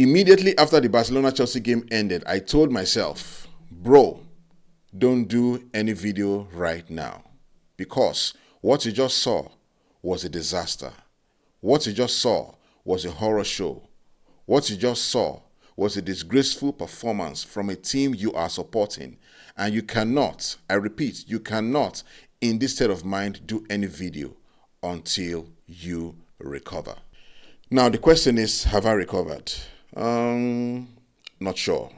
Immediately after the Barcelona-Chelsea game ended, I told myself, bro, don't do any video right now, because what you just saw was a disaster. What you just saw was a horror show. What you just saw was a disgraceful performance from a team you are supporting, and you cannot, I repeat, you cannot, in this state of mind, do any video until you recover. Now the question is, have I recovered? Not sure,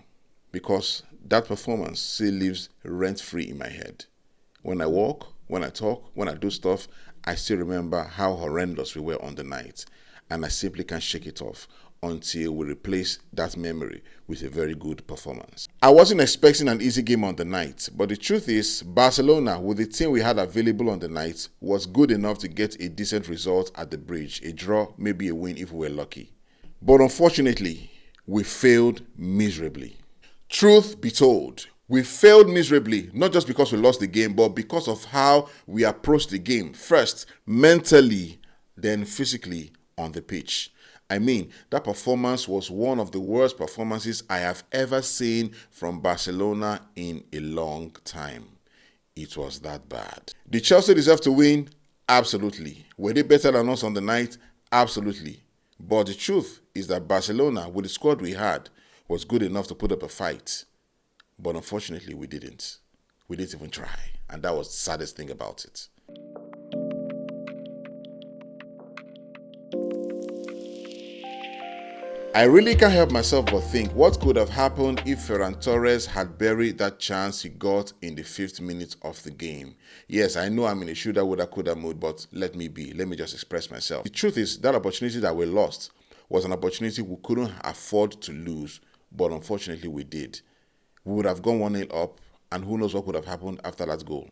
because that performance still lives rent-free in my head. When I walk, when I talk, when I do stuff, I still remember how horrendous we were on the night, and I simply can't shake it off until we replace that memory with a very good performance. I wasn't expecting an easy game on the night, but the truth is, Barcelona, with the team we had available on the night, was good enough to get a decent result at the bridge, a draw, maybe a win if we were lucky. But unfortunately, we failed miserably. Truth be told, we failed miserably, not just because we lost the game, but because of how we approached the game. First, mentally, then physically on the pitch. I mean, that performance was one of the worst performances I have ever seen from Barcelona in a long time. It was that bad. Did Chelsea deserve to win? Absolutely. Were they better than us on the night? Absolutely. But the truth is that Barcelona, with the squad we had, was good enough to put up a fight. But unfortunately, we didn't. We didn't even try. And that was the saddest thing about it. I really can't help myself but think what could have happened if Ferran Torres had buried that chance he got in the 5th minute of the game. Yes, I know I'm in a shoulda, woulda, coulda mood, but let me be. Let me just express myself. The truth is, that opportunity that we lost was an opportunity we couldn't afford to lose, but unfortunately we did. We would have gone 1-0 up, and who knows what could have happened after that goal.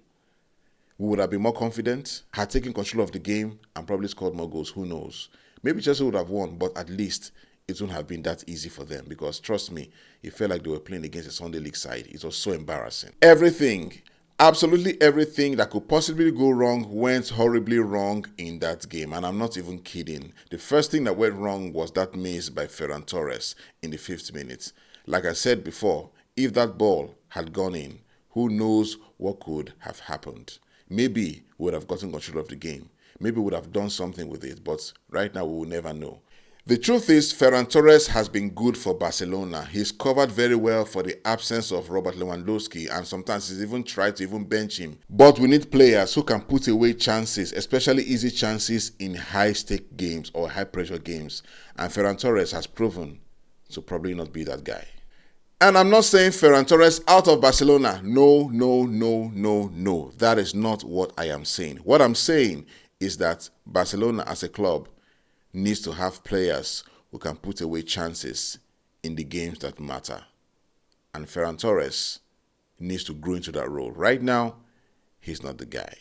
We would have been more confident, had taken control of the game, and probably scored more goals. Who knows? Maybe Chelsea would have won, but at least it wouldn't have been that easy for them, because trust me, it felt like they were playing against a Sunday League side. It was so embarrassing. Everything, absolutely everything that could possibly go wrong went horribly wrong in that game, and I'm not even kidding. The first thing that went wrong was that miss by Ferran Torres in the 5th minute. Like I said before, if that ball had gone in, who knows what could have happened. Maybe we would have gotten control of the game. Maybe we would have done something with it, but right now we will never know. The truth is, Ferran Torres has been good for Barcelona. He's covered very well for the absence of Robert Lewandowski, and sometimes he's even tried to even bench him. But we need players who can put away chances, especially easy chances in high-stake games or high-pressure games. And Ferran Torres has proven to probably not be that guy. And I'm not saying Ferran Torres out of Barcelona. No. That is not what I am saying. What I'm saying is that Barcelona as a club needs to have players who can put away chances in the games that matter. And Ferran Torres needs to grow into that role. Right now, he's not the guy.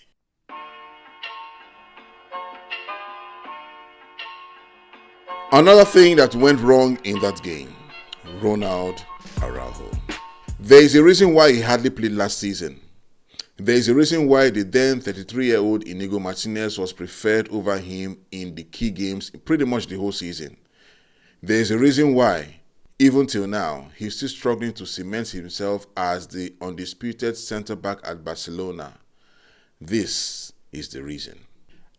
Another thing that went wrong in that game, Ronald Araujo. There is a reason why he hardly played last season. There is a reason why the then 33-year-old Inigo Martinez was preferred over him in the key games pretty much the whole season. There is a reason why, even till now, he's still struggling to cement himself as the undisputed centre-back at Barcelona. This is the reason.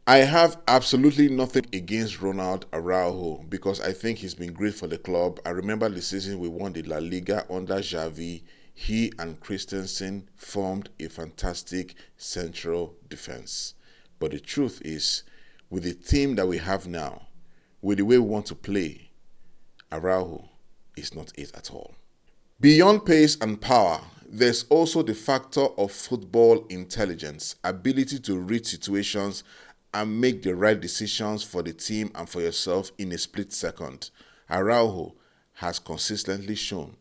I have absolutely nothing against Ronald Araujo because I think he's been great for the club. I remember the season we won the La Liga under Xavi. He and Christensen formed a fantastic central defense. But the truth is, with the team that we have now, with the way we want to play, Araujo is not it at all. Beyond pace and power, there's also the factor of football intelligence, ability to read situations and make the right decisions for the team and for yourself in a split second. Araujo has consistently shown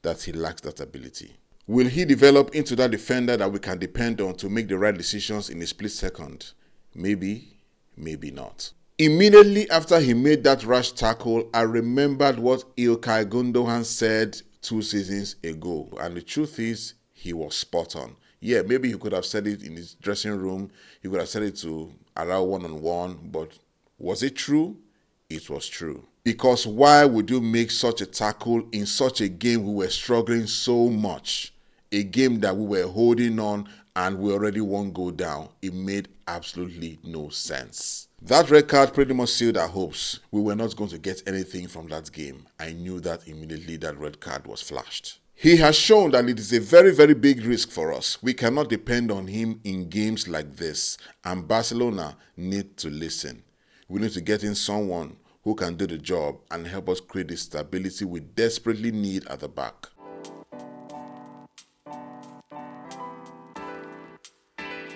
that he lacks that ability. Will he develop into that defender that we can depend on to make the right decisions in a split second? Maybe, maybe not. Immediately after he made that rash tackle, I remembered what Ilkay Gundogan said 2 seasons ago. And the truth is, he was spot on. Yeah, maybe he could have said it in his dressing room. He could have said it to Araujo one-on-one. But was it true? It was true. Because why would you make such a tackle in such a game we were struggling so much? A game that we were holding on and we already won't go down. It made absolutely no sense. That red card pretty much sealed our hopes. We were not going to get anything from that game. I knew that immediately that red card was flashed. He has shown that it is a very, very big risk for us. We cannot depend on him in games like this. And Barcelona need to listen. We need to get in someone who can do the job and help us create the stability we desperately need at the back.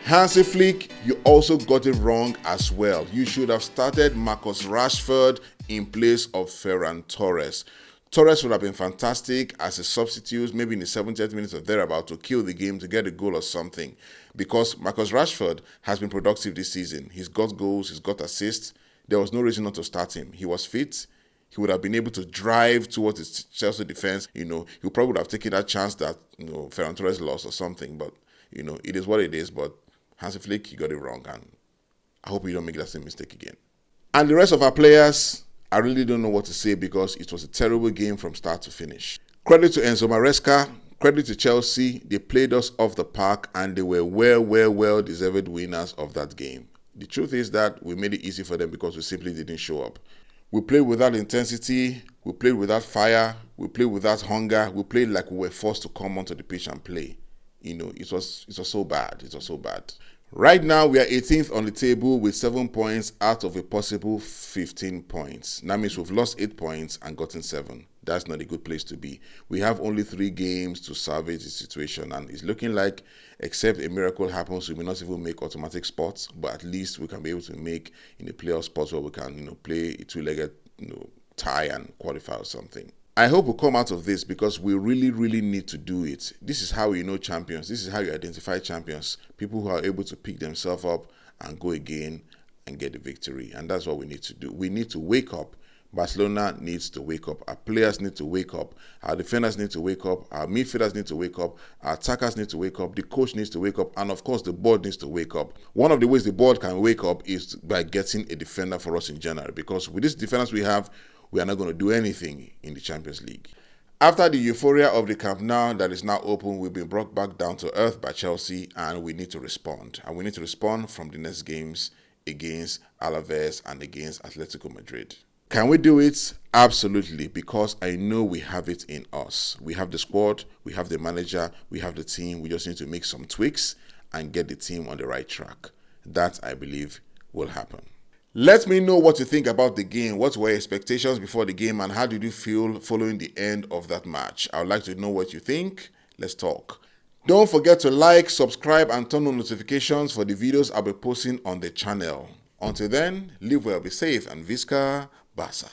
Hansi Flick, you also got it wrong as well. You should have started Marcus Rashford in place of Ferran Torres. Torres would have been fantastic as a substitute, maybe in the 70th minute or thereabout, to kill the game, to get a goal or something. Because Marcus Rashford has been productive this season. He's got goals, he's got assists. There was no reason not to start him. He was fit. He would have been able to drive towards the Chelsea defense. He probably would have taken that chance that Ferran Torres lost or something. But it is what it is. But Hansi Flick, you got it wrong, and I hope you don't make that same mistake again. And the rest of our players, I really don't know what to say because it was a terrible game from start to finish. Credit to Enzo Maresca, credit to Chelsea. They played us off the park and they were well deserved winners of that game. The truth is that we made it easy for them because we simply didn't show up. We played without intensity, we played without fire, we played without hunger, we played like we were forced to come onto the pitch and play. It was so bad. It was so bad. Right now, we are 18th on the table with 7 points out of a possible 15 points. That means we've lost 8 points and gotten 7. That's not a good place to be. We have only 3 games to salvage the situation, and it's looking like, except a miracle happens, we may not even make automatic spots, but at least we can be able to make in the playoff spots where we can, play a 2-legged, tie and qualify or something. I hope we come out of this because we really need to do it. This is how you know champions. This is how you identify champions. People who are able to pick themselves up and go again and get the victory. And that's what we need to do. We need to wake up. Barcelona needs to wake up. Our players need to wake up. Our defenders need to wake up. Our midfielders need to wake up. Our attackers need to wake up. The coach needs to wake up. And of course, the board needs to wake up. One of the ways the board can wake up is by getting a defender for us in January. Because with these defenders we have, we are not going to do anything in the Champions League. After the euphoria of the Camp Nou that is now open, we've been brought back down to earth by Chelsea and we need to respond. And we need to respond from the next games against Alaves and against Atletico Madrid. Can we do it? Absolutely, because I know we have it in us. We have the squad, we have the manager, we have the team. We just need to make some tweaks and get the team on the right track. That, I believe, will happen. Let me know what you think about the game. What were your expectations before the game and how did you feel following the end of that match? I would like to know what you think. Let's talk. Don't forget to like, subscribe and turn on notifications for the videos I'll be posting on the channel. Until then, live well, be safe and Visca Barça.